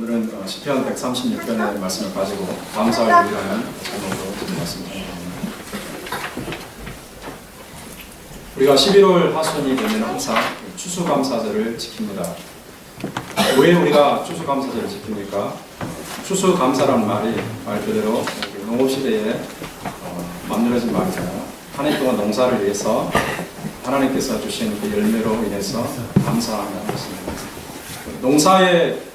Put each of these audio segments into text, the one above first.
오늘은 시편 136편의 말씀을 가지고 감사를 위하는 제목으로 말씀드립니다. 우리가 11월 하순이 되면 항상 추수감사절을 지킵니다. 왜 우리가 추수감사절을 지킵니까? 추수감사라는 말이 말 그대로 농업시대에 만들어진 말이잖아요. 한 해 동안 농사를 위해서 하나님께서 주신 그 열매로 인해서 감사하는 것입니다. 농사의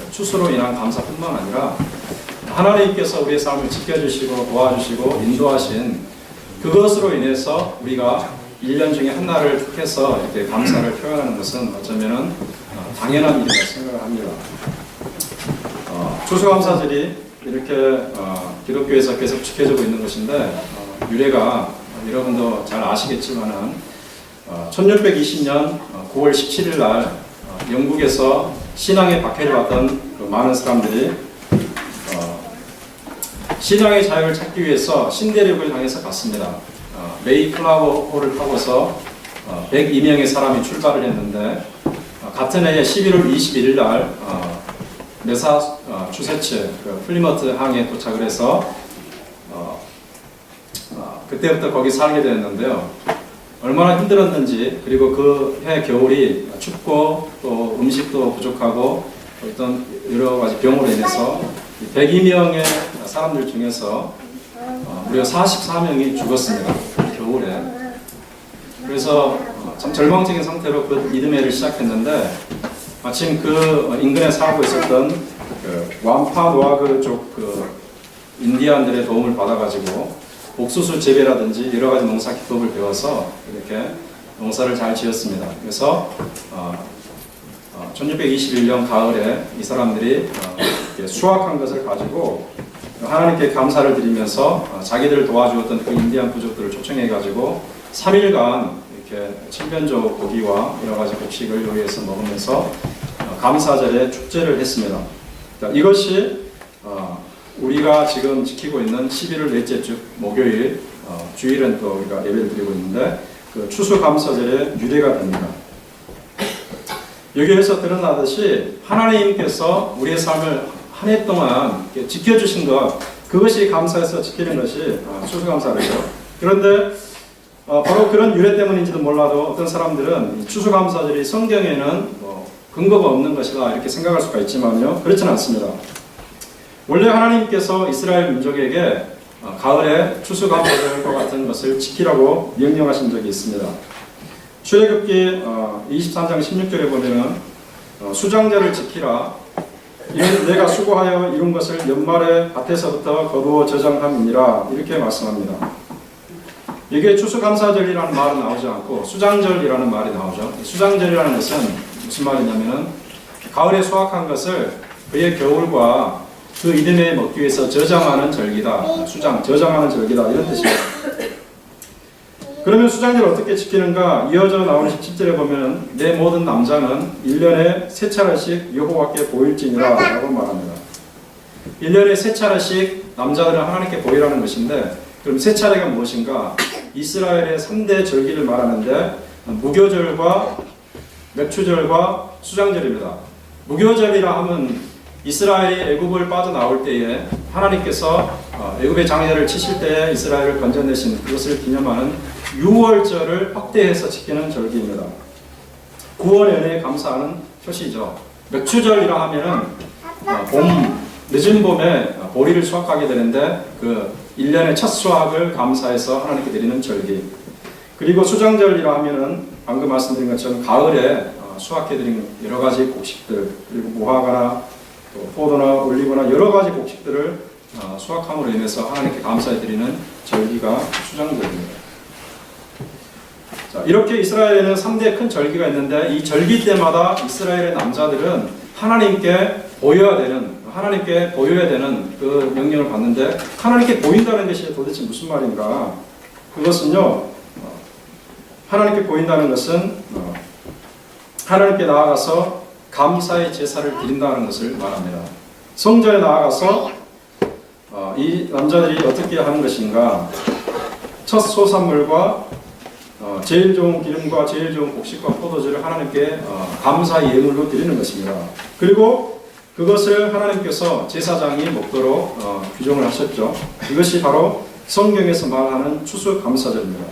추수로 인한 감사뿐만 아니라 하나님께서 우리의 삶을 지켜주시고 도와주시고 인도하신 그것으로 인해서 우리가 1년 중에 한 날을 택해서 이렇게 감사를 표현하는 것은 어쩌면은 당연한 일이라고 생각을 합니다. 추수감사절이 이렇게 기독교에서 계속 지켜지고 있는 것인데 유래가 여러분도 잘 아시겠지만은 1620년 9월 17일 날 영국에서 신앙의 박해를 받던 그 많은 사람들이 신앙의 자유를 찾기 위해서 신대륙을 향해서 갔습니다. 메이플라워 홀을 타고서 102명의 사람이 출발을 했는데 같은 해에 11월 21일 날 매사추세츠 그 플리머트 항에 도착을 해서 그때부터 거기 살게 되었는데요. 얼마나 힘들었는지, 그리고 그 해 겨울이 춥고 또 음식도 부족하고 어떤 여러 가지 병으로 인해서 102명의 사람들 중에서 무려 44명이 죽었습니다. 겨울에. 그래서 참 절망적인 상태로 그 이듬해를 시작했는데 마침 그 인근에 살고 있었던 그 완파노아그 쪽 그 인디안들의 도움을 받아가지고 옥수수 재배라든지 여러 가지 농사 기법을 배워서 이렇게 농사를 잘 지었습니다. 그래서 1621년 가을에 이 사람들이 수확한 것을 가지고 하나님께 감사를 드리면서 자기들을 도와주었던 그 인디안 부족들을 초청해가지고 3일간 이렇게 칠면조 고기와 여러 가지 곡식을 요리해서 먹으면서 감사절에 축제를 했습니다. 이것이 우리가 지금 지키고 있는 11월 넷째 주 목요일 주일은 또 우리가 예배를 드리고 있는데 그 추수감사절의 유래가 됩니다. 여기에서 드러나듯이 하나님께서 우리의 삶을 한 해 동안 지켜주신 것, 그것이 감사해서 지키는 것이 추수감사절이죠. 그런데 바로 그런 유래 때문인지도 몰라도 어떤 사람들은 추수감사절이 성경에는 근거가 없는 것이다 이렇게 생각할 수가 있지만요, 그렇지는 않습니다. 원래 하나님께서 이스라엘 민족에게 가을에 추수감사절과 같은 것을 지키라고 명령하신 적이 있습니다. 출애굽기 23장 16절에 보면은 수장절을 지키라. 이는 내가 수고하여 이룬 것을 연말에 밭에서부터 거두어 저장함이니라 이렇게 말씀합니다. 이게 추수감사절이라는 말은 나오지 않고 수장절이라는 말이 나오죠. 수장절이라는 것은 무슨 말이냐면은 가을에 수확한 것을 그의 겨울과 그 이듬해에 먹기 위해서 저장하는 절기다. 수장, 저장하는 절기다. 이런 뜻입니다. 그러면 수장절을 어떻게 지키는가? 이어져 나오는 17절에 보면 내 모든 남자는 1년에 세 차례씩 여호와께 보일지니라 라고 말합니다. 1년에 세 차례씩 남자들은 하나님께 보이라는 것인데, 그럼 세 차례가 무엇인가? 이스라엘의 3대 절기를 말하는데 무교절과 맥추절과 수장절입니다. 무교절이라 하면 이스라엘이 애굽을 빠져나올 때에 하나님께서 애굽의 장자를 치실 때에 이스라엘을 건져내신 그것을 기념하는 유월절을 확대해서 지키는 절기입니다. 구원 은혜에 감사하는 표시죠. 맥추절이라 하면은 늦은 봄에 보리를 수확하게 되는데 그 1년의 첫 수확을 감사해서 하나님께 드리는 절기. 그리고 수장절이라 하면은 방금 말씀드린 것처럼 가을에 수확해드린 여러 가지 곡식들, 그리고 무화과나 포도나 올리브나 여러 가지 곡식들을 수확함으로 인해서 하나님께 감사해드리는 절기가 수장절입니다. 자, 이렇게 이스라엘에는 3대 큰 절기가 있는데 이 절기 때마다 이스라엘의 남자들은 하나님께 보여야 되는 그 명령을 받는데, 하나님께 보인다는 것이 도대체 무슨 말인가? 그것은요, 하나님께 보인다는 것은 하나님께 나아가서 감사의 제사를 드린다는 것을 말합니다. 성전에 나아가서 이 남자들이 어떻게 하는 것인가? 첫 소산물과 제일 좋은 기름과 제일 좋은 곡식과 포도주를 하나님께 감사의 예물로 드리는 것입니다. 그리고 그것을 하나님께서 제사장이 먹도록 규정을 하셨죠. 이것이 바로 성경에서 말하는 추수감사절입니다.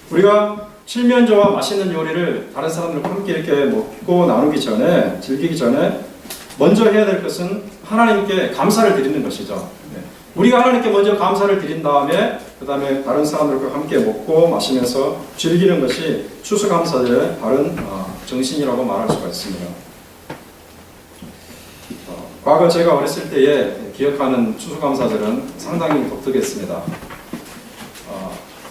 우리가 칠면조와 맛있는 요리를 다른 사람들과 함께 이렇게 먹고 나누기 전에, 즐기기 전에 먼저 해야 될 것은 하나님께 감사를 드리는 것이죠. 우리가 하나님께 먼저 감사를 드린 다음에 그 다음에 다른 사람들과 함께 먹고 마시면서 즐기는 것이 추수감사절의 바른 정신이라고 말할 수가 있습니다. 과거 제가 어렸을 때에 기억하는 추수감사절은 상당히 독특했습니다.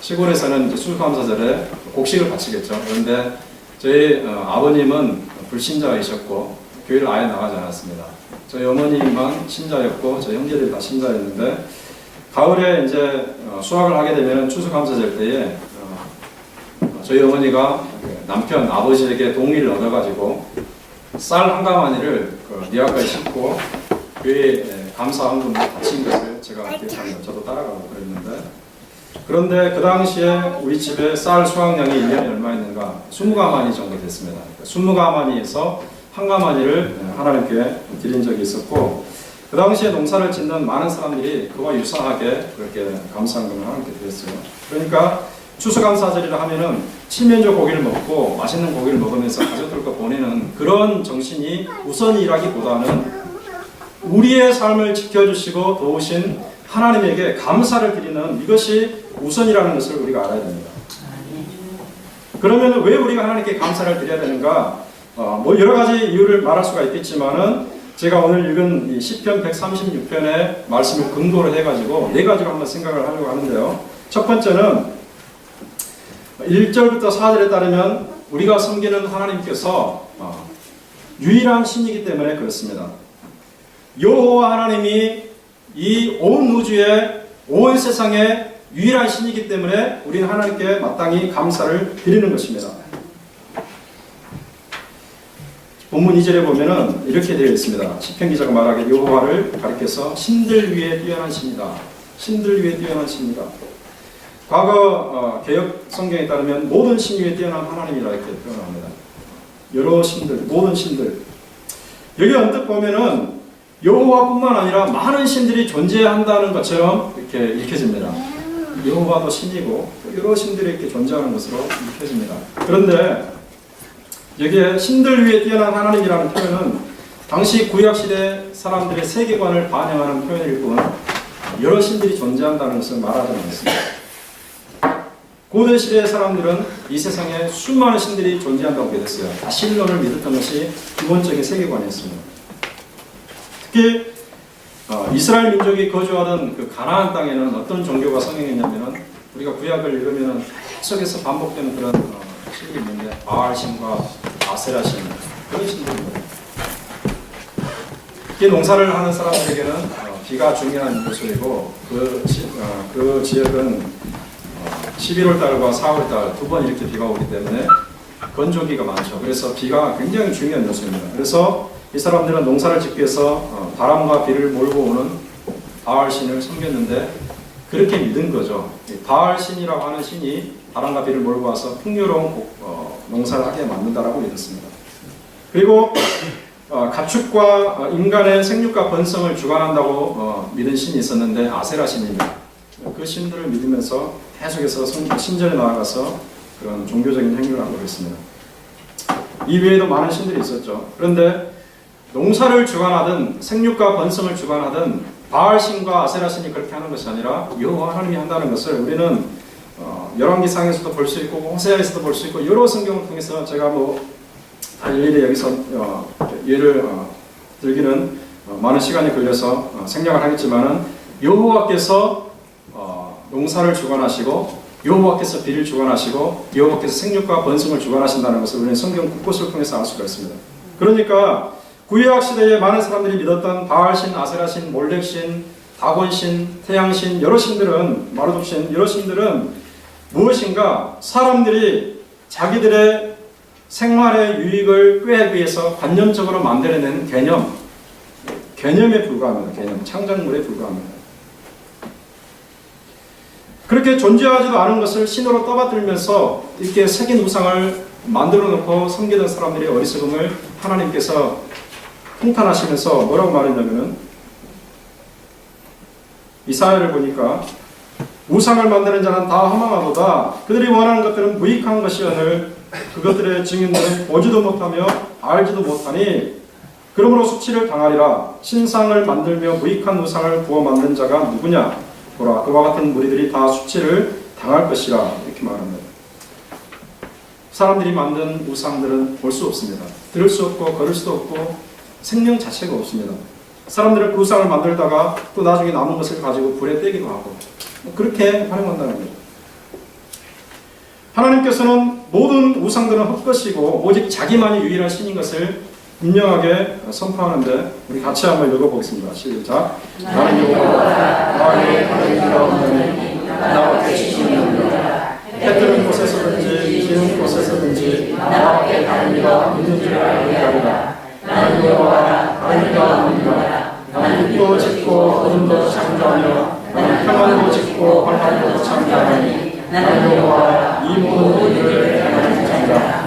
시골에서는 이제 추수감사절에 곡식을 바치겠죠. 그런데 저희 아버님은 불신자이셨고 교회를 아예 나가지 않았습니다. 저희 어머님만 신자였고 저희 형제들이 다 신자였는데 가을에 이제 수확을 하게 되면 추수감사절 때에 저희 어머니가 남편 아버지에게 동의를 얻어가지고 쌀 한 가마니를 니아가에 싣고 교회에 감사헌금을 바친 것을 제가 기억합니다. 저도 따라가고 그랬는데 그런데 그 당시에 우리 집에 쌀 수확량이 1년에 얼마였는가 20가마니 정도 됐습니다. 20가마니에서 한 가마니를 하나님께 드린 적이 있었고 그 당시에 농사를 짓는 많은 사람들이 그와 유사하게 그렇게 감사헌금을 하나님께 드렸어요. 그러니까 추수감사절이라 하면은 칠면조 고기를 먹고 맛있는 고기를 먹으면서 가족들과 보내는 그런 정신이 우선이라기보다는 우리의 삶을 지켜주시고 도우신 하나님에게 감사를 드리는 이것이 우선이라는 것을 우리가 알아야 됩니다. 그러면 왜 우리가 하나님께 감사를 드려야 되는가? 뭐 여러 가지 이유를 말할 수가 있겠지만은 제가 오늘 읽은 이 시편 136편의 말씀을 근거로 해가지고 네 가지로 한번 생각을 하려고 하는데요. 첫 번째는 1절부터 4절에 따르면 우리가 섬기는 하나님께서 유일한 신이기 때문에 그렇습니다. 여호와 하나님이 이 온 우주에 온 세상에 유일한 신이기 때문에 우리는 하나님께 마땅히 감사를 드리는 것입니다. 본문 2절에 보면은 이렇게 되어 있습니다. 시편 기자가 말하기를 여호와를 가리켜서 신들 위에 뛰어난 신이다. 신들 위에 뛰어난 신이다. 과거 개역 성경에 따르면 모든 신 위에 뛰어난 하나님이라 이렇게 표현합니다. 여러 신들, 모든 신들. 여기 언뜻 보면은 여호와뿐만 아니라 많은 신들이 존재한다는 것처럼 이렇게 읽혀집니다. 여호와도 신이고 여러 신들이 이렇게 존재하는 것으로 읽혀집니다. 그런데 여기에 신들 위에 뛰어난 하나님이라는 표현은 당시 구약시대 사람들의 세계관을 반영하는 표현일 뿐 여러 신들이 존재한다는 것을 말하지 않습니다. 고대 시대의 사람들은 이 세상에 수많은 신들이 존재한다고 믿었어요. 다 신론을 믿었던 것이 기본적인 세계관이었습니다. 특히 이스라엘 민족이 거주하던 그 가나안 땅에는 어떤 종교가 성행했냐면은 우리가 구약을 읽으면 계속해서 반복되는 그런 신이 있는데 바알신과 아세라신 그런 신들입니다. 특히 농사를 하는 사람들에게는 비가 중요한 요소이고 그 지역은 11월 달과 4월 달 두 번 이렇게 비가 오기 때문에 건조기가 많죠. 그래서 비가 굉장히 중요한 요소입니다. 그래서 이 사람들은 농사를 짓기 위해서 바람과 비를 몰고 오는 바알신을 섬겼는데 그렇게 믿은 거죠. 바알신이라고 하는 신이 바람과 비를 몰고 와서 풍요로운 농사를 하게 만든다라고 믿었습니다. 그리고 가축과 인간의 생육과 번성을 주관한다고 믿은 신이 있었는데 아세라 신입니다. 그 신들을 믿으면서 계속해서 신전에 나아가서 그런 종교적인 행위를 하고 있습니다. 이 외에도 많은 신들이 있었죠. 그런데 농사를 주관하든 생육과 번성을 주관하든 바알신과 아세라신이 그렇게 하는 것이 아니라 여호와 하나님이 한다는 것을 우리는 열왕기상에서도 볼 수 있고 호세아에서도 볼 수 있고 여러 성경을 통해서 제가 다 일일이 여기서 예를 들기는 많은 시간이 걸려서 생략을 하겠지만은 여호와께서 농사를 주관하시고 여호와께서 비를 주관하시고 여호와께서 생육과 번성을 주관하신다는 것을 우리는 성경 곳곳을 통해서 알 수가 있습니다. 그러니까 구약 시대에 많은 사람들이 믿었던 바알신, 아세라신, 몰렉신, 다곤신, 태양신, 여러 신들은 마르둑신, 여러 신들은 무엇인가 사람들이 자기들의 생활의 유익을 꾀하기 위해서 관념적으로 만들어낸 개념에 불과합니다. 개념, 창작물에 불과합니다. 그렇게 존재하지도 않은 것을 신으로 떠받들면서 이렇게 새긴 우상을 만들어 놓고 섬기던 사람들의 어리석음을 하나님께서 통탄하시면서 뭐라고 말했냐면은 이사야를 보니까 우상을 만드는 자는 다 허망하도다. 그들이 원하는 것들은 무익한 것이오늘 그것들의 증인들은 보지도 못하며 알지도 못하니 그러므로 수치를 당하리라. 신상을 만들며 무익한 우상을 부어 만든 자가 누구냐? 보라, 그와 같은 무리들이 다 수치를 당할 것이라. 이렇게 말합니다. 사람들이 만든 우상들은 볼 수 없습니다. 들을 수 없고 걸을 수도 없고 생명 자체가 없습니다. 사람들은 그 우상을 만들다가 또 나중에 남은 것을 가지고 불에 떼기도 하고 그렇게 활용한다는 거죠. 하나님께서는 모든 우상들은 헛것이고 오직 자기만이 유일한 신인 것을 분명하게 선포하는데 우리 같이 한번 읽어보겠습니다. 시작. 나는 여호와 나의 하나님이라 하나님 나와 계시는 분이라. 해 뜨는 곳에서든지 지는 곳에서든지 나와 하나님이라 있는 줄 알게 하리라. 나는 여호와 하나님이라 합니다. 나는 빛도 짓고 어둠도 창조하며 나는 평안도 짓고 환란도 창조하니 나는 여호와 이 모든 일을 행하는 자니라.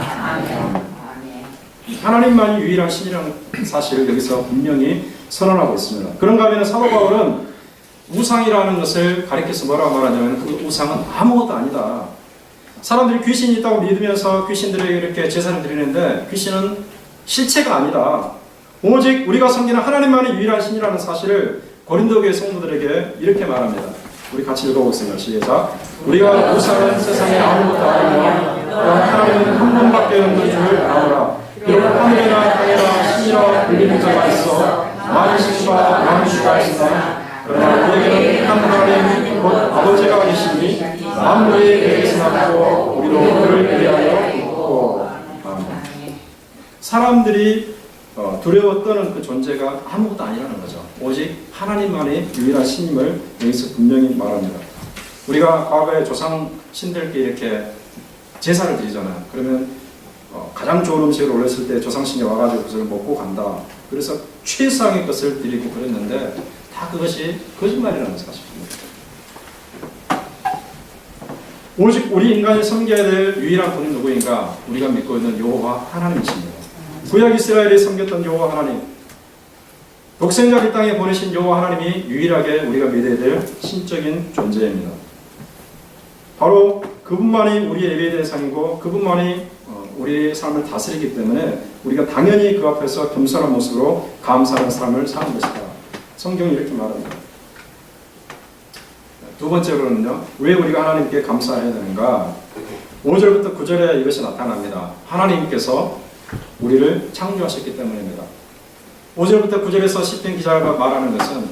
하나님만이 유일한 신이라는 사실을 여기서 분명히 선언하고 있습니다. 그런가 하면 사도 바울은 우상이라는 것을 가리켜서 뭐라고 말하냐면 그 우상은 아무것도 아니다. 사람들이 귀신이 있다고 믿으면서 귀신들에게 이렇게 제사를 드리는데 귀신은 실체가 아니다. 오직 우리가 섬기는 하나님만이 유일한 신이라는 사실을 고린도 교회 성도들에게 이렇게 말합니다. 우리 같이 읽어보겠습니다. 시작. 우리가 우상은 세상에 아무것도 아니며 또한 하나님은 한 분밖에 없는 줄 아노라. 비록 하늘이나 땅이나 신이라 불리는 자가 있어 만신과 만주가 있으나 그러나 그에게는 한 하나님 곧 아버지가 계시니 만물이 그에게서 났고 우리도 그를 위하여 있고. 사람들이 두려워 떠는 그 존재가 아무것도 아니라는 거죠. 오직 하나님만의 유일한 신임을 여기서 분명히 말합니다. 우리가 과거에 조상 신들께 이렇게 제사를 드리잖아요. 그러면 가장 좋은 음식을 올렸을 때 조상신이 와가지고 그것을 먹고 간다. 그래서 최상의 것을 드리고 그랬는데 다 그것이 거짓말이라는 사실입니다. 오직 우리 인간이 섬겨야 될 유일한 분이 누구인가? 우리가 믿고 있는 여호와 하나님이십니다. 구약 이스라엘이 섬겼던 여호와 하나님, 독생자를 땅에 보내신 여호와 하나님이 유일하게 우리가 믿어야 될 신적인 존재입니다. 바로 그분만이 우리의 예배의 대상이고 그분만이 우리의 삶을 다스리기 때문에 우리가 당연히 그 앞에서 겸손한 모습으로 감사하는 삶을 사는 것이다. 성경이 이렇게 말합니다. 두 번째로는요, 왜 우리가 하나님께 감사해야 되는가? 5절부터 9절에 이것이 나타납니다. 하나님께서 우리를 창조하셨기 때문입니다. 5절부터 9절에서 시편 기자가 말하는 것은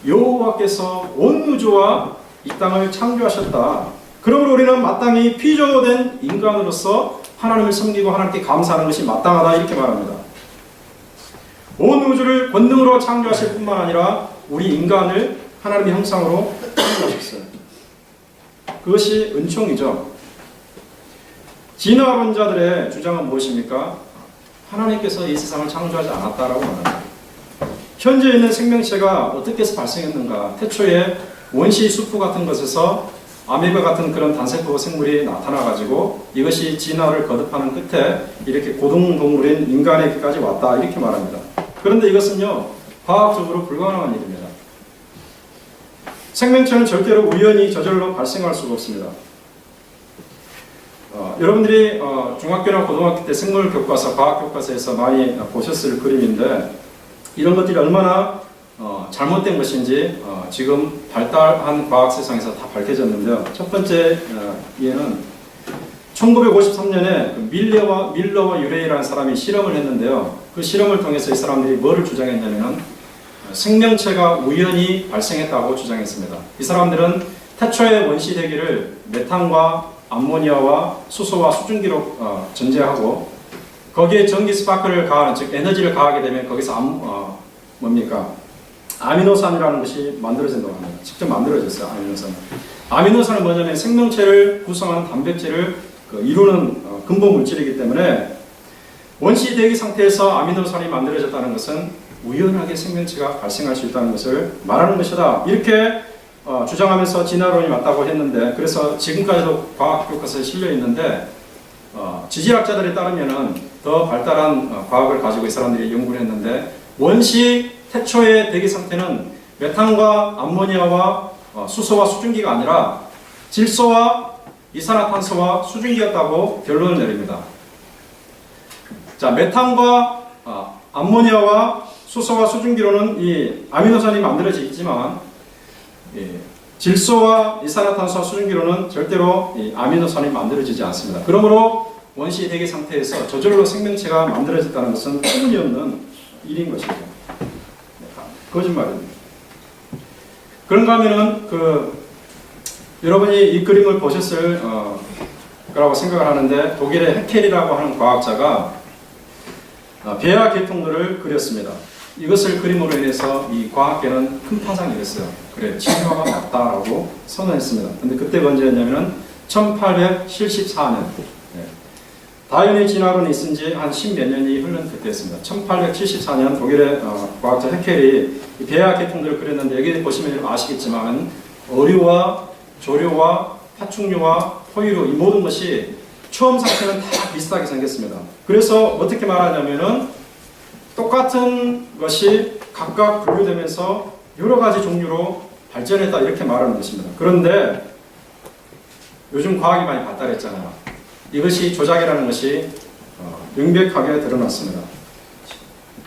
여호와께서 온 우주와 이 땅을 창조하셨다. 그러므로 우리는 마땅히 피조된 인간으로서 하나님을 섬기고 하나님께 감사하는 것이 마땅하다 이렇게 말합니다. 온 우주를 권능으로 창조하실 뿐만 아니라 우리 인간을 하나님의 형상으로 창조하셨어요. 그것이 은총이죠. 진화론자들의 주장은 무엇입니까? 하나님께서 이 세상을 창조하지 않았다라고 말합니다. 현재 있는 생명체가 어떻게 해서 발생했는가? 태초에 원시 수프 같은 것에서 아메바 같은 그런 단세포 생물이 나타나가지고 이것이 진화를 거듭하는 끝에 이렇게 고등동물인 인간에게까지 왔다 이렇게 말합니다. 그런데 이것은요 과학적으로 불가능한 일입니다. 생명체는 절대로 우연히 저절로 발생할 수가 없습니다. 여러분들이 중학교나 고등학교 때 생물 교과서, 과학 교과서에서 많이 보셨을 그림인데 이런 것들이 얼마나 잘못된 것인지 지금 발달한 과학 세상에서 다 밝혀졌는데요. 첫 번째 예는 1953년에 밀러와 유레이라는 사람이 실험을 했는데요. 그 실험을 통해서 이 사람들이 뭐를 주장했냐면 생명체가 우연히 발생했다고 주장했습니다. 이 사람들은 태초의 원시 대기를 메탄과 암모니아와 수소와 수증기로 전제하고 거기에 전기 스파크를 가하는, 즉 에너지를 가하게 되면 거기서 아미노산이라는 것이 만들어진다고 합니다. 직접 만들어졌어요. 아미노산은 뭐냐면 생명체를 구성하는 단백질을 이루는 근본 물질이기 때문에 원시 대기 상태에서 아미노산이 만들어졌다는 것은 우연하게 생명체가 발생할 수 있다는 것을 말하는 것이다. 이렇게 주장하면서 진화론이 맞다고 했는데, 그래서 지금까지도 과학 교과서에 실려 있는데 지질학자들에 따르면은 더 발달한 과학을 가지고 이 사람들이 연구를 했는데 원시 태초의 대기 상태는 메탄과 암모니아와 수소와 수증기가 아니라 질소와 이산화탄소와 수증기였다고 결론을 내립니다. 자, 메탄과 암모니아와 수소와 수증기로는 이 아미노산이 만들어져 있지만 질소와 이산화탄소와 수증기로는 절대로 이 아미노산이 만들어지지 않습니다. 그러므로 원시 대기 상태에서 저절로 생명체가 만들어졌다는 것은 터무니없는 일인 것이죠. 거짓말입니다. 그런가 하면은 여러분이 이 그림을 보셨을 거라고 생각을 하는데, 독일의 헤켈이라고 하는 과학자가 배아 계통들을 그렸습니다. 이것을 그림으로 인해서 이 과학계는 큰 파장이 됐어요. 그래, 진화가 맞다라고 선언했습니다. 근데 그때가 언제였냐면은 1874년. 다윈의 진화론이 있은 지 한 10몇 년이 흐른 그때였습니다. 1874년 독일의 과학자 헤켈이 배아 계통들을 그렸는데, 여기 보시면 아시겠지만 어류와 조류와 파충류와 포유류, 이 모든 것이 처음 상태는 다 비슷하게 생겼습니다. 그래서 어떻게 말하냐면은 똑같은 것이 각각 분류되면서 여러 가지 종류로 발전했다, 이렇게 말하는 것입니다. 그런데 요즘 과학이 많이 발달했잖아요. 이것이 조작이라는 것이 명백하게 드러났습니다.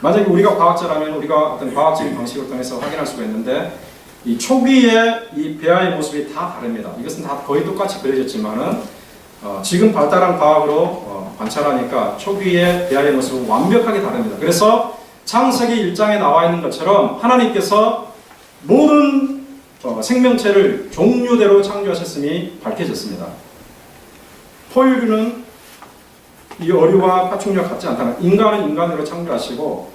만약에 우리가 과학자라면 우리가 어떤 과학적인 방식을 통해서 확인할 수가 있는데, 이 초기에 이 배아의 모습이 다 다릅니다. 이것은 다 거의 똑같이 그려졌지만은 지금 발달한 과학으로 관찰하니까 초기의 배아의 모습은 완벽하게 다릅니다. 그래서 창세기 1장에 나와 있는 것처럼 하나님께서 모든 생명체를 종류대로 창조하셨음이 밝혀졌습니다. 포유류는 이 어류와 파충류와 같지 않다는, 인간은 인간으로 창조하시고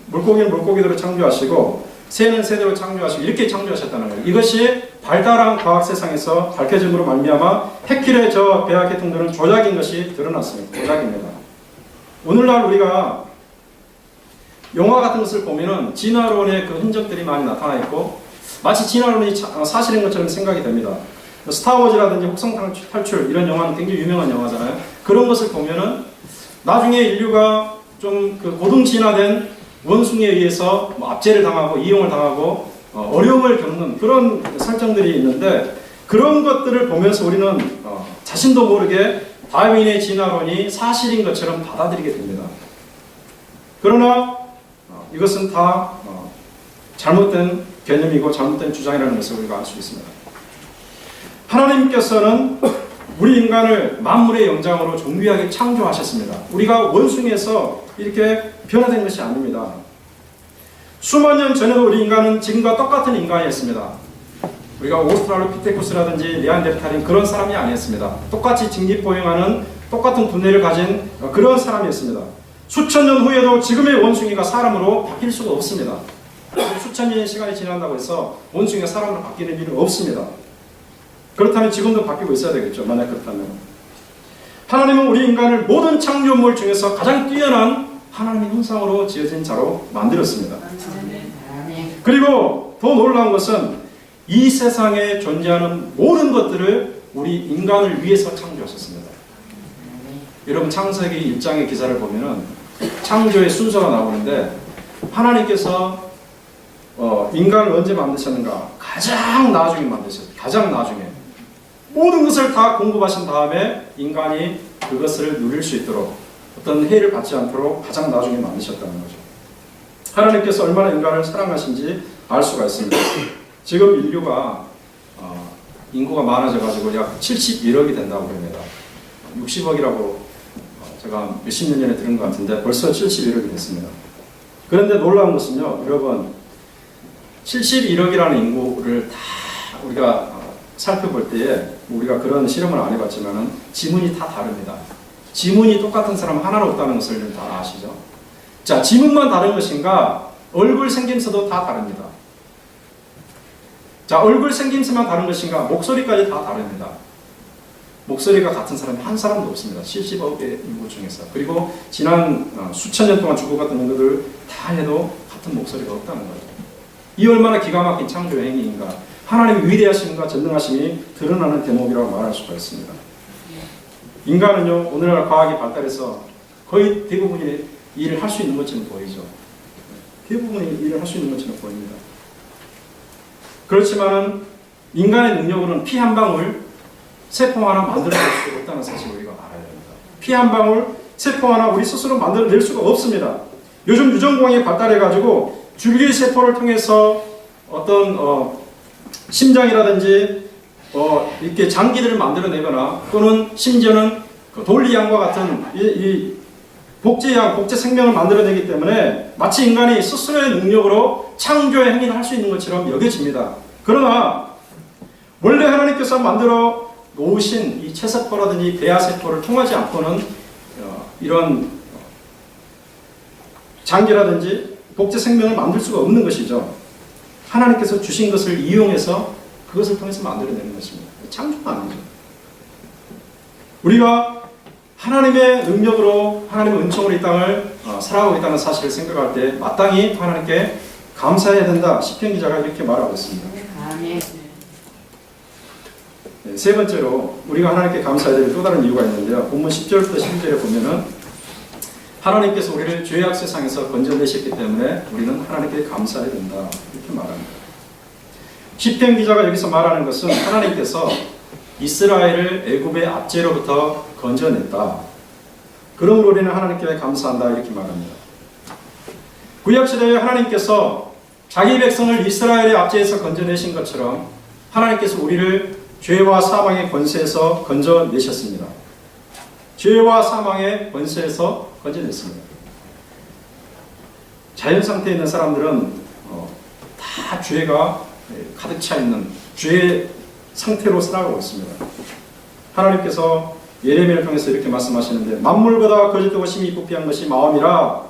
물고기는 물고기대로 창조하시고 새는 새대로 창조하시고 이렇게 창조하셨다는 거예요. 이것이 발달한 과학 세상에서 밝혀짐으로 말미암아 헤켈의 저 배아 계통들은 조작인 것이 드러났습니다. 조작입니다. 오늘날 우리가 영화 같은 것을 보면은 진화론의 그 흔적들이 많이 나타나 있고 마치 진화론이 사실인 것처럼 생각이 됩니다. 스타워즈라든지 혹성 탈출 이런 영화는 굉장히 유명한 영화잖아요. 그런 것을 보면은 나중에 인류가 좀 고등 진화된 원숭이에 의해서 압제를 당하고 이용을 당하고 어려움을 겪는 그런 설정들이 있는데, 그런 것들을 보면서 우리는 자신도 모르게 다윈의 진화론이 사실인 것처럼 받아들이게 됩니다. 그러나 이것은 다 잘못된 개념이고 잘못된 주장이라는 것을 우리가 알 수 있습니다. 하나님께서는 우리 인간을 만물의 영장으로 존귀하게 창조하셨습니다. 우리가 원숭이에서 이렇게 변화된 것이 아닙니다. 수만 년 전에도 우리 인간은 지금과 똑같은 인간이었습니다. 우리가 오스트랄로피테쿠스라든지 네안데르탈인 그런 사람이 아니었습니다. 똑같이 직립보행하는 똑같은 두뇌를 가진 그런 사람이었습니다. 수천 년 후에도 지금의 원숭이가 사람으로 바뀔 수가 없습니다. 수천 년의 시간이 지난다고 해서 원숭이가 사람으로 바뀌는 일은 없습니다. 그렇다면 지금도 바뀌고 있어야 되겠죠. 만약 그렇다면. 하나님은 우리 인간을 모든 창조물 중에서 가장 뛰어난 하나님의 형상으로 지어진 자로 만들었습니다. 그리고 더 놀라운 것은 이 세상에 존재하는 모든 것들을 우리 인간을 위해서 창조하셨습니다. 여러분 창세기 1장의 기사를 보면은 창조의 순서가 나오는데, 하나님께서 인간을 언제 만드셨는가? 가장 나중에 만드셨어요. 가장 나중에. 모든 것을 다 공급하신 다음에 인간이 그것을 누릴 수 있도록, 어떤 해를 받지 않도록 가장 나중에 만드셨다는 거죠. 하나님께서 얼마나 인간을 사랑하신지 알 수가 있습니다. 지금 인류가 인구가 많아져가지고 약 71억이 된다고 합니다. 60억이라고 제가 몇십 년 전에 들은 것 같은데 벌써 71억이 됐습니다. 그런데 놀라운 것은요, 여러분, 71억이라는 인구를 다 우리가 살펴볼 때에, 우리가 그런 실험을 안 해봤지만은 지문이 다 다릅니다. 지문이 똑같은 사람 하나도 없다는 것을 다 아시죠? 자, 지문만 다른 것인가? 얼굴 생김새도 다 다릅니다. 자, 얼굴 생김새만 다른 것인가? 목소리까지 다 다릅니다. 목소리가 같은 사람이 한 사람도 없습니다. 70억의 인구 중에서. 그리고 지난 수천 년 동안 죽어갔던 인구들 다 해도 같은 목소리가 없다는 거죠. 이 얼마나 기가 막힌 창조 행위인가. 하나님의 위대하심과 전능하심이 드러나는 대목이라고 말할 수가 있습니다. 인간은요, 오늘날 과학이 발달해서 거의 대부분의 일을 할 수 있는 것처럼 보이죠. 대부분의 일을 할 수 있는 것처럼 보입니다. 그렇지만은 인간의 능력으로는 피 한 방울, 세포 하나 만들어낼 수 없다는 사실을 우리가 알아야 됩니다. 피 한 방울, 세포 하나 우리 스스로 만들어낼 수가 없습니다. 요즘 유전공학이 발달해가지고 줄기세포를 통해서 어떤 심장이라든지 이렇게 장기들을 만들어내거나 또는 심지어는 그 돌리양과 같은 이 복제양, 복제 생명을 만들어내기 때문에 마치 인간이 스스로의 능력으로 창조의 행위를 할 수 있는 것처럼 여겨집니다. 그러나 원래 하나님께서 만들어 놓으신 이 체세포라든지 배아세포를 통하지 않고는 이런 장기라든지 복제 생명을 만들 수가 없는 것이죠. 하나님께서 주신 것을 이용해서 그것을 통해서 만들어내는 것입니다. 창조가 아니죠. 우리가 하나님의 능력으로 하나님의 은총으로 이 땅을 살아가고 있다는 사실을 생각할 때 마땅히 하나님께 감사해야 된다. 시편 기자가 이렇게 말하고 있습니다. 세 번째로 우리가 하나님께 감사해야 될 또 다른 이유가 있는데요. 본문 10절부터 12절에 보면은 하나님께서 우리를 죄악 세상에서 건져내셨기 때문에 우리는 하나님께 감사해야 된다. 이렇게 말합니다. 시편 기자가 여기서 말하는 것은 하나님께서 이스라엘을 애굽의 압제로부터 건져냈다. 그러므로 우리는 하나님께 감사한다. 이렇게 말합니다. 구약시대에 하나님께서 자기 백성을 이스라엘의 압제에서 건져내신 것처럼 하나님께서 우리를 죄와 사망의 권세에서 건져내셨습니다. 죄와 사망의 권세에서 건져냈습니다. 자연 상태에 있는 사람들은 다 죄가 가득 차 있는 죄의 상태로 살아가고 있습니다. 하나님께서 예레미야를 통해서 이렇게 말씀하시는데 만물보다 거짓되고 심히 부패한 것이 마음이라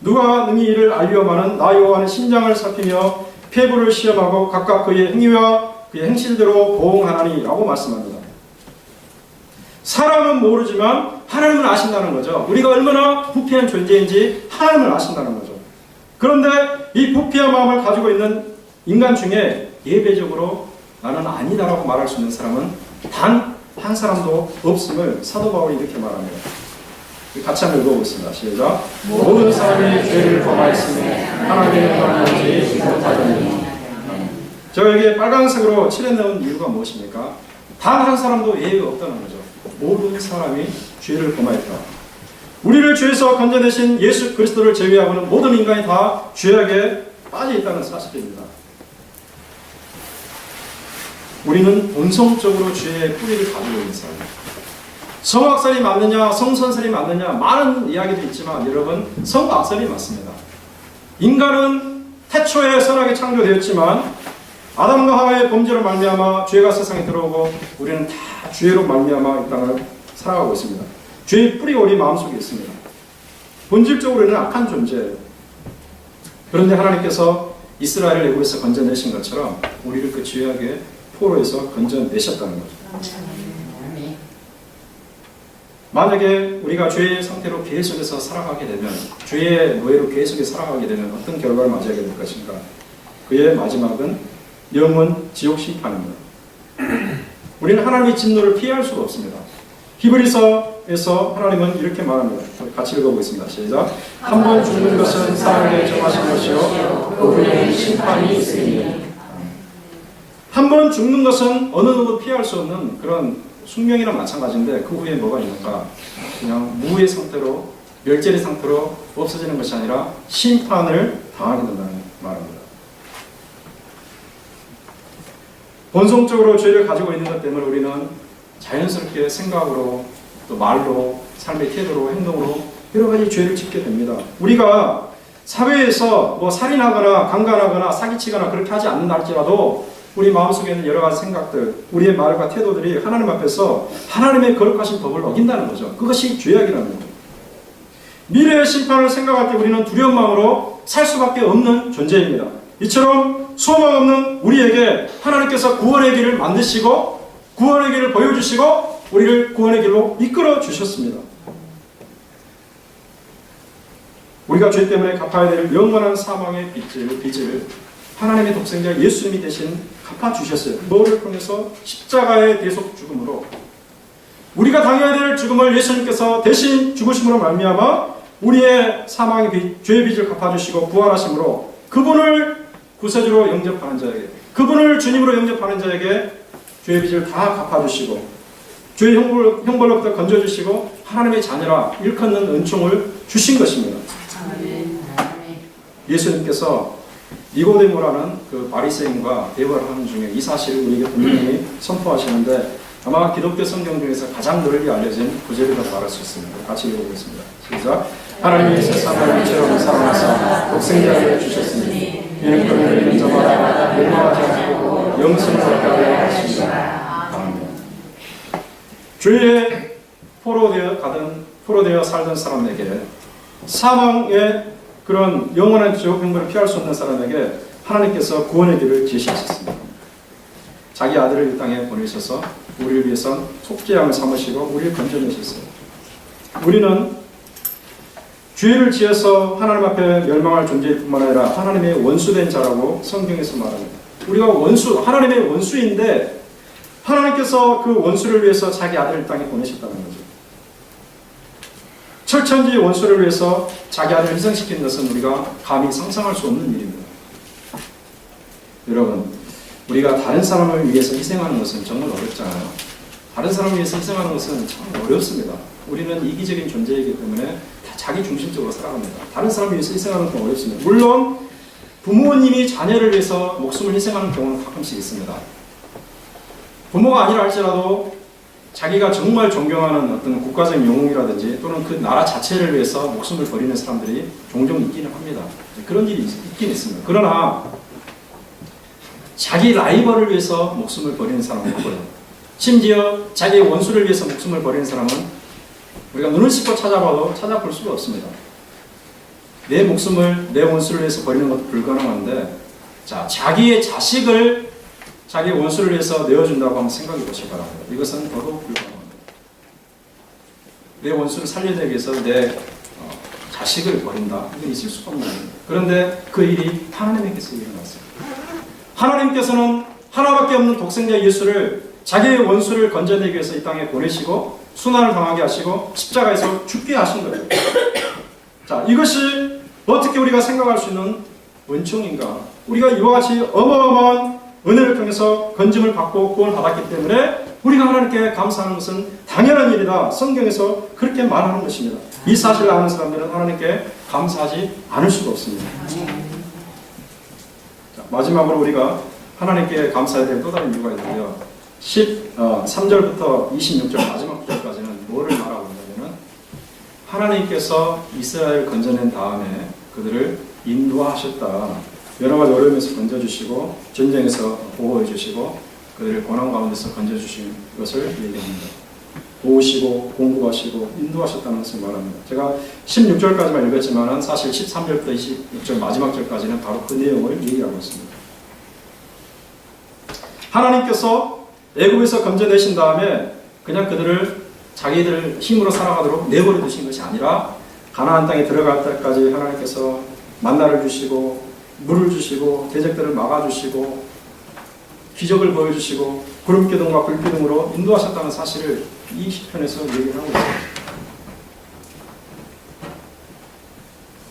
누가 능히 이를 알려마는 나 여호와는 심장을 살피며 폐부를 시험하고 각각 그의 행위와 그의 행실대로 보응하나니 라고 말씀합니다. 사람은 모르지만 하나님은 아신다는 거죠. 우리가 얼마나 부패한 존재인지 하나님을 아신다는 거죠. 그런데 이 부패한 마음을 가지고 있는 인간 중에 예배적으로 나는 아니다라고 말할 수 있는 사람은 단 한 사람도 없음을 사도 바울이 이렇게 말합니다. 같이 한번 읽어보겠습니다. 시작. 모든 사람이 죄를 범하였으니 하나님의 영광을 보지 못하더니. 제가 여기에 빨간색으로 칠해놓은 이유가 무엇입니까? 단 한 사람도 예외가 없다는 거죠. 모든 사람이 죄를 범하였다. 우리를 죄에서 건져내신 예수 그리스도를 제외하고는 모든 인간이 다 죄악에 빠져 있다는 사실입니다. 우리는 본성적으로 죄의 뿌리를 가지고 있는 사람입니다. 성악설이 맞느냐, 성선설이 맞느냐 많은 이야기도 있지만 여러분 성악설이 맞습니다. 인간은 태초에 선하게 창조되었지만 아담과 하와의 범죄로 말미암아 죄가 세상에 들어오고 우리는 다 죄로 말미암아 이 땅을 살아가고 있습니다. 죄의 뿌리가 우리 마음속에 있습니다. 본질적으로는 악한 존재예요. 그런데 하나님께서 이스라엘을 애굽에서 건져내신 것처럼 우리를 그 죄악의 포로에서 건져내셨다는 거죠. 만약에 우리가 죄의 상태로 계속해서 살아가게 되면 죄의 노예로 계속해서 살아가게 되면 어떤 결과를 맞이하게 될 것인가? 그의 마지막은 영원 지옥 심판입니다. 우리는 하나님의 진노를 피할 수가 없습니다. 히브리서에서 하나님은 이렇게 말합니다. 같이 읽어보겠습니다. 시작. 한 번 죽는 것은 사람에게 정하신 것이요 그 후에 심판이 있으니. 한 번 죽는 것은 어느 누구도 피할 수 없는 그런 숙명이나 마찬가지인데 그 후에 뭐가 있는가? 그냥 무의 상태로 멸절의 상태로 없어지는 것이 아니라 심판을 당하게 된다는 말입니다. 본성적으로 죄를 가지고 있는 것 때문에 우리는 자연스럽게 생각으로 또 말로 삶의 태도로 행동으로 여러 가지 죄를 짓게 됩니다. 우리가 사회에서 뭐 살인하거나 강간하거나 사기치거나 그렇게 하지 않는다 할지라도 우리 마음속에 있는 여러 가지 생각들, 우리의 말과 태도들이 하나님 앞에서 하나님의 거룩하신 법을 어긴다는 거죠. 그것이 죄악이라는 거죠. 미래의 심판을 생각할 때 우리는 두려운 마음으로 살 수밖에 없는 존재입니다. 이처럼 소망 없는 우리에게 하나님께서 구원의 길을 만드시고 구원의 길을 보여주시고 우리를 구원의 길로 이끌어 주셨습니다. 우리가 죄 때문에 갚아야 될 영원한 사망의 빚을 하나님의 독생자 예수님이 대신 갚아주셨어요. 뭐를 통해서? 십자가의 대속 죽음으로 우리가 당해야 될 죽음을 예수님께서 대신 죽으심으로 말미암아 우리의 사망의 죄의 빚을 갚아주시고 부활하심으로 그분을 구세주로 영접하는 자에게, 그분을 주님으로 영접하는 자에게 죄의 빚을 다 갚아주시고 죄의 형벌로부터 건져주시고 하나님의 자녀라 일컫는 은총을 주신 것입니다. 예수님께서 니고데모라는 그 바리새인과 대화를 하는 중에 이 사실을 우리에게 분명히 선포하시는데 아마 기독교 성경 중에서 가장 널리 알려진 구절이라고 말할 수 있습니다. 같이 읽어보겠습니다. 시작. 하나님이 세상을 이처럼 사랑하사 독생자를 주셨으니 이는 그를 믿는 자마다 멸망하지 않고 영생을 얻게 하십니다. 아멘. 죄에 포로되어 살던 사람에게 사망의 그런 영원한 지옥 형벌을 피할 수 없는 사람에게 하나님께서 구원의 길을 제시하셨습니다. 자기 아들을 이 땅에 보내셔서 우리를 위해서 속죄양을 삼으시고 우리를 건져내셨어요. 우리는 죄를 지어서 하나님 앞에 멸망할 존재일 뿐만 아니라 하나님의 원수된 자라고 성경에서 말합니다. 우리가 하나님의 원수인데 하나님께서 그 원수를 위해서 자기 아들을 이 땅에 보내셨다는 거죠. 철천지 원수를 위해서 자기 아들을 희생시키는 것은 우리가 감히 상상할 수 없는 일입니다. 여러분, 우리가 다른 사람을 위해서 희생하는 것은 정말 어렵잖아요. 다른 사람을 위해서 희생하는 것은 참 어렵습니다. 우리는 이기적인 존재이기 때문에 다 자기 중심적으로 살아갑니다. 다른 사람을 위해서 희생하는 건 어렵습니다. 물론 부모님이 자녀를 위해서 목숨을 희생하는 경우는 가끔씩 있습니다. 부모가 아니라 할지라도 자기가 정말 존경하는 어떤 국가적인 영웅이라든지 또는 그 나라 자체를 위해서 목숨을 버리는 사람들이 종종 있기는 합니다. 그런 일이 있긴 있습니다. 그러나 자기 라이벌을 위해서 목숨을 버리는 사람은 없고요. 심지어 자기의 원수를 위해서 목숨을 버리는 사람은 우리가 눈을 씻고 찾아봐도 찾아볼 수가 없습니다. 내 목숨을 내 원수를 위해서 버리는 것도 불가능한데 자기의 자식을 자기 원수를 위해서 내어준다고 한번 생각해 보시기 바랍니다. 이것은 더더욱 불가능합니다. 내 원수를 살려내기 위해서 내 자식을 버린다. 이건 있을 수가 없는 일입니다. 그런데 그 일이 하나님께서 일어났어요. 하나님께서는 하나밖에 없는 독생자 예수를 자기의 원수를 건져내기 위해서 이 땅에 보내시고 순환을 당하게 하시고 십자가에서 죽게 하신 거예요. 자, 이것이 어떻게 우리가 생각할 수 있는 은총인가? 우리가 이와 같이 어마어마한 은혜를 통해서 건짐을 받고 구원받았기 때문에 우리가 하나님께 감사하는 것은 당연한 일이다. 성경에서 그렇게 말하는 것입니다. 이 사실을 아는 사람들은 하나님께 감사하지 않을 수가 없습니다. 자, 마지막으로 우리가 하나님께 감사해야 될 또 다른 이유가 있는데요. 13절부터 26절 마지막 절까지는 뭐를 말하고 있냐면 하나님께서 이스라엘을 건져낸 다음에 그들을 인도하셨다. 여러 가지 어려움에서 건져주시고 전쟁에서 보호해 주시고 그들을 고난 가운데서 건져주신 것을 얘기합니다. 도우시고 공부하시고 인도하셨다는 것을 말합니다. 제가 16절까지만 읽었지만 사실 13절부터 26절 마지막 절까지는 바로 그 내용을 얘기하고 있습니다. 하나님께서 애굽에서 건져내신 다음에 그냥 그들을 자기들 힘으로 살아가도록 내버려 두신 것이 아니라 가나안 땅에 들어갈 때까지 하나님께서 만나를 주시고 물을 주시고 대적들을 막아주시고 기적을 보여주시고 구름기둥과 불기둥으로 인도하셨다는 사실을 이 시편에서 얘기를 하고 있습니다.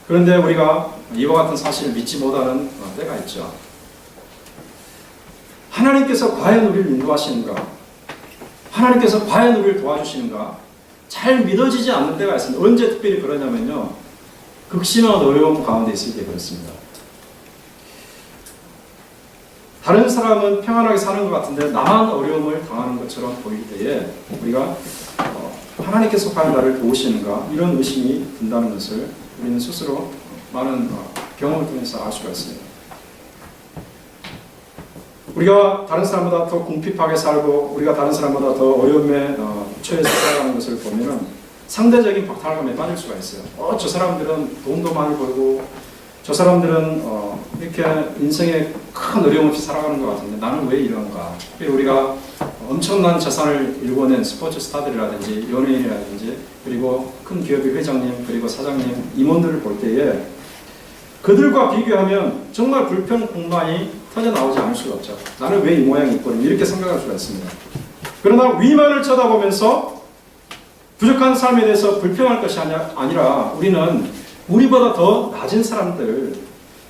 그런데 우리가 이와 같은 사실을 믿지 못하는 때가 있죠. 하나님께서 과연 우리를 인도하시는가? 하나님께서 과연 우리를 도와주시는가? 잘 믿어지지 않는 때가 있습니다. 언제 특별히 그러냐면요. 극심한 어려움 가운데 있을 때 그렇습니다. 다른 사람은 평안하게 사는 것 같은데 나만 어려움을 당하는 것처럼 보일 때에 우리가 하나님께서 과연 나를 도우시는가 이런 의심이 든다는 것을 우리는 스스로 많은 경험을 통해서 알 수가 있습니다. 우리가 다른 사람보다 더 궁핍하게 살고 우리가 다른 사람보다 더 어려움에 처해서 살아가는 것을 보면은 상대적인 박탈감에 빠질 수가 있어요. 저 사람들은 돈도 많이 벌고 저 사람들은 이렇게 인생에 큰 어려움 없이 살아가는 것 같은데 나는 왜 이런가? 우리가 엄청난 자산을 일궈낸 스포츠 스타들이라든지 연예인이라든지 그리고 큰 기업의 회장님 그리고 사장님 임원들을 볼 때에 그들과 비교하면 정말 불평불만이 터져나오지 않을 수가 없죠. 나는 왜 이 모양이 있거든 이렇게 생각할 수가 있습니다. 그러나 위만을 쳐다보면서 부족한 삶에 대해서 불평할 것이 아니라 우리는 우리보다 더 낮은 사람들,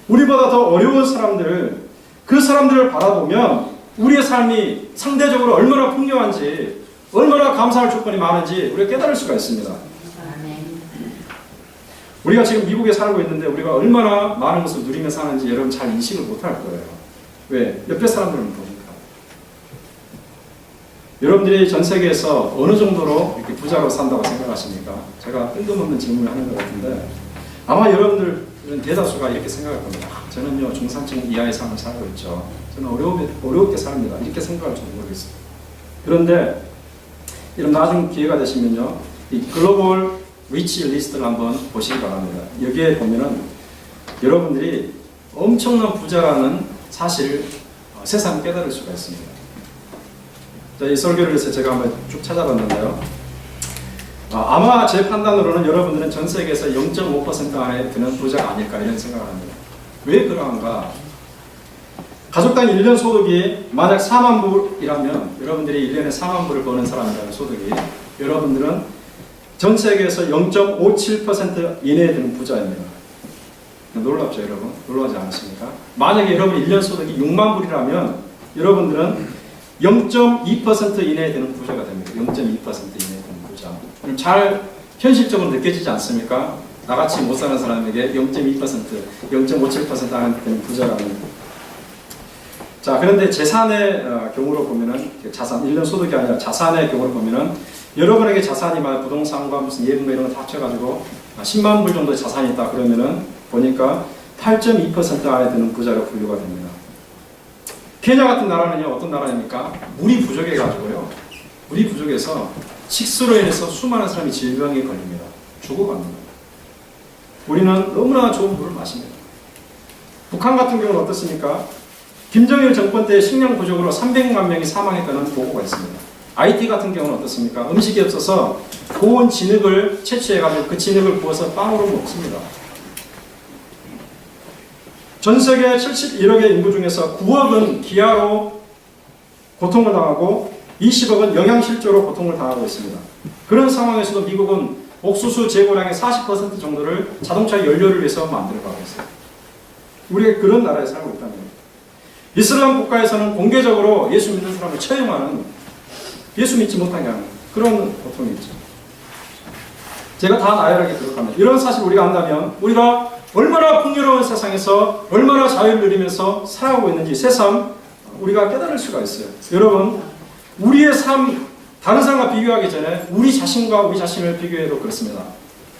우리보다 더 어려운 사람들, 그 사람들을 바라보면 우리의 삶이 상대적으로 얼마나 풍요한지, 얼마나 감사할 조건이 많은지 우리가 깨달을 수가 있습니다. 우리가 지금 미국에 살고 있는데 우리가 얼마나 많은 것을 누리며 사는지 여러분 잘 인식을 못할 거예요. 왜? 옆에 사람들은 보니까. 여러분들이 전 세계에서 어느 정도로 이렇게 부자로 산다고 생각하십니까? 제가 뜬금없는 질문을 하는 것 같은데 아마 여러분들은 대다수가 이렇게 생각할 겁니다. 저는요 중산층 이하의 삶을 살고 있죠. 저는 어렵게 삽니다. 이렇게 생각할지도 모르겠어요. 그런데 이런 나중 기회가 되시면요 이 글로벌 리치 리스트를 한번 보시기 바랍니다. 여기에 보면은 여러분들이 엄청난 부자라는 사실을 새삼 깨달을 수가 있습니다. 자, 이 설교를 해서 제가 한번 쭉 찾아봤는데요. 아마 제 판단으로는 여러분들은 전 세계에서 0.5% 안에 드는 부자가 아닐까 이런 생각을 합니다. 왜 그러한가? 가족당 1년 소득이 만약 4만 불이라면 여러분들이 1년에 4만 불을 버는 사람이라는 소득이 여러분들은 전 세계에서 0.57% 이내에 드는 부자입니다. 놀랍죠 여러분? 놀라지 않으십니까? 만약에 여러분 1년 소득이 6만 불이라면 여러분들은 0.2% 이내에 드는 부자가 됩니다. 0.2% 이내에 드는 부자. 잘 현실적으로 느껴지지 않습니까? 나같이 못 사는 사람에게 0.2%, 0.57% 안에 드는 부자라는. 자, 그런데 재산의 경우로 보면은 자산, 1년 소득이 아니라 자산의 경우로 보면은 여러분에게 자산이 막 부동산과 무슨 예금과 이런 거 다 합쳐가지고 10만 불 정도의 자산이 있다 그러면은 보니까 8.2% 안에 드는 부자로 분류가 됩니다. 케냐 같은 나라는요, 어떤 나라입니까? 물이 부족해가지고요. 물이 부족해서 식수로 인해서 수많은 사람이 질병에 걸립니다. 죽어갑니다. 우리는 너무나 좋은 물을 마십니다. 북한 같은 경우는 어떻습니까? 김정일 정권 때 식량 부족으로 300만 명이 사망했다는 보고가 있습니다. IT 같은 경우는 어떻습니까? 음식이 없어서 고온 진흙을 채취해가지고 그 진흙을 부어서 빵으로 먹습니다. 전 세계 71억의 인구 중에서 9억은 기아로 고통을 당하고 20억은 영양실조로 고통을 당하고 있습니다. 그런 상황에서도 미국은 옥수수 재고량의 40% 정도를 자동차 연료를 위해서 만들어가고 있어요. 우리가 그런 나라에 살고 있다는 거예요. 이슬람 국가에서는 공개적으로 예수 믿는 사람을 처형하는, 예수 믿지 못하게 하는 그런 고통이 있죠. 제가 다 나열하게 기록합니다. 이런 사실을 우리가 안다면 우리가 얼마나 풍요로운 세상에서 얼마나 자유를 누리면서 살아가고 있는지 새삼 우리가 깨달을 수가 있어요. 여러분, 우리의 삶, 다른 사람과 비교하기 전에 우리 자신과 우리 자신을 비교해도 그렇습니다.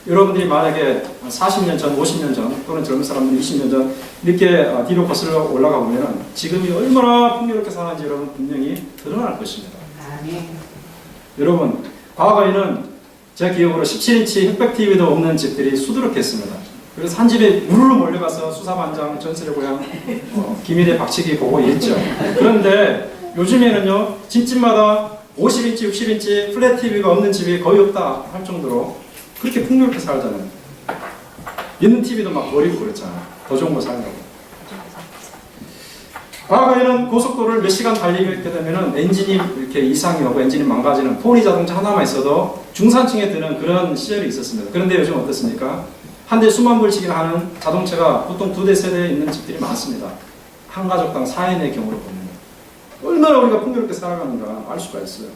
여러분들이 만약에 40년 전, 50년 전, 또는 젊은 사람들이 20년 전 이렇게 뒤로 거슬러 올라가 보면 지금이 얼마나 풍요롭게 사는지 여러분 분명히 드러날 것입니다. 여러분, 과거에는 제 기억으로 17인치 흑백 TV도 없는 집들이 수두룩했습니다. 그래서 한 집에 우르르 몰려가서 수사반장, 전설의 고향, 기밀의 박치기 보고 있죠. 그런데 요즘에는요, 집집마다 50인치, 60인치 플랫 TV가 없는 집이 거의 없다 할 정도로 그렇게 풍요롭게 살잖아요. 있는 TV도 막 버리고 그랬잖아요. 더 좋은 거 살려고. 과거에는 고속도로를 몇 시간 달리게 되면 엔진이 이렇게 이상이 오고 엔진이 망가지는 포니 자동차 하나만 있어도 중산층에 드는 그런 시절이 있었습니다. 그런데 요즘 어떻습니까? 한 대 수만 불씩이나 하는 자동차가 보통 2대, 3대 있는 집들이 많습니다. 한 가족당 4인의 경우로 보면 얼마나 우리가 풍요롭게 살아가는가 알 수가 있어요.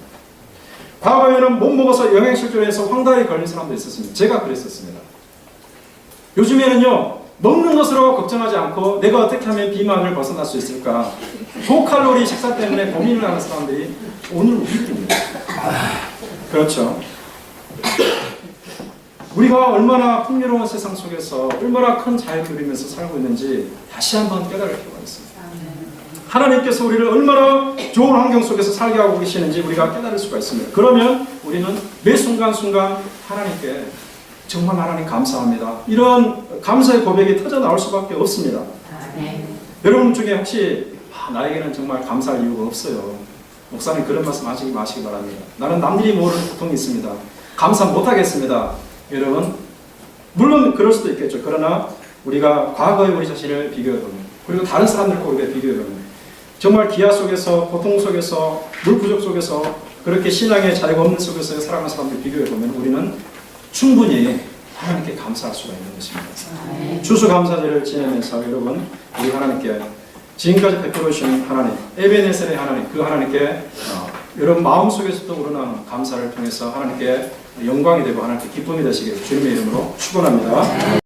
과거에는 못 먹어서 영양실조해서 황달이 걸린 사람도 있었습니다. 제가 그랬었습니다. 요즘에는요, 먹는 것으로 걱정하지 않고 내가 어떻게 하면 비만을 벗어날 수 있을까, 고칼로리 식사 때문에 고민을 하는 사람들이 오늘 우리입니다. 그렇죠. 우리가 얼마나 풍요로운 세상 속에서 얼마나 큰 자유를 누리면서 살고 있는지 다시 한번 깨달을 필요가 있습니다. 하나님께서 우리를 얼마나 좋은 환경 속에서 살게 하고 계시는지 우리가 깨달을 수가 있습니다. 그러면 우리는 매 순간순간 하나님께 정말 하나님 감사합니다, 이런 감사의 고백이 터져 나올 수밖에 없습니다. 여러분 중에 혹시 나에게는 정말 감사할 이유가 없어요, 목사님 그런 말씀 하시기 마시기 바랍니다. 나는 남들이 모르는 고통이 있습니다, 감사 못하겠습니다. 여러분, 물론 그럴 수도 있겠죠. 그러나 우리가 과거에 우리 자신을 비교해보면, 그리고 다른 사람들과 우리가 비교해보면 정말 기아 속에서, 고통 속에서, 물 부족 속에서 그렇게 신앙의 자유가 없는 속에서 살아가는 사람들 비교해 보면 우리는 충분히 하나님께 감사할 수가 있는 것입니다. 추수감사제를 지내면서 여러분 우리 하나님께 지금까지 베풀어 주신 하나님, 에베네셀의 하나님, 그 하나님께 여러분 마음속에서도 우러나는 감사를 통해서 하나님께 영광이 되고 하나님께 기쁨이 되시길 주님의 이름으로 축원합니다.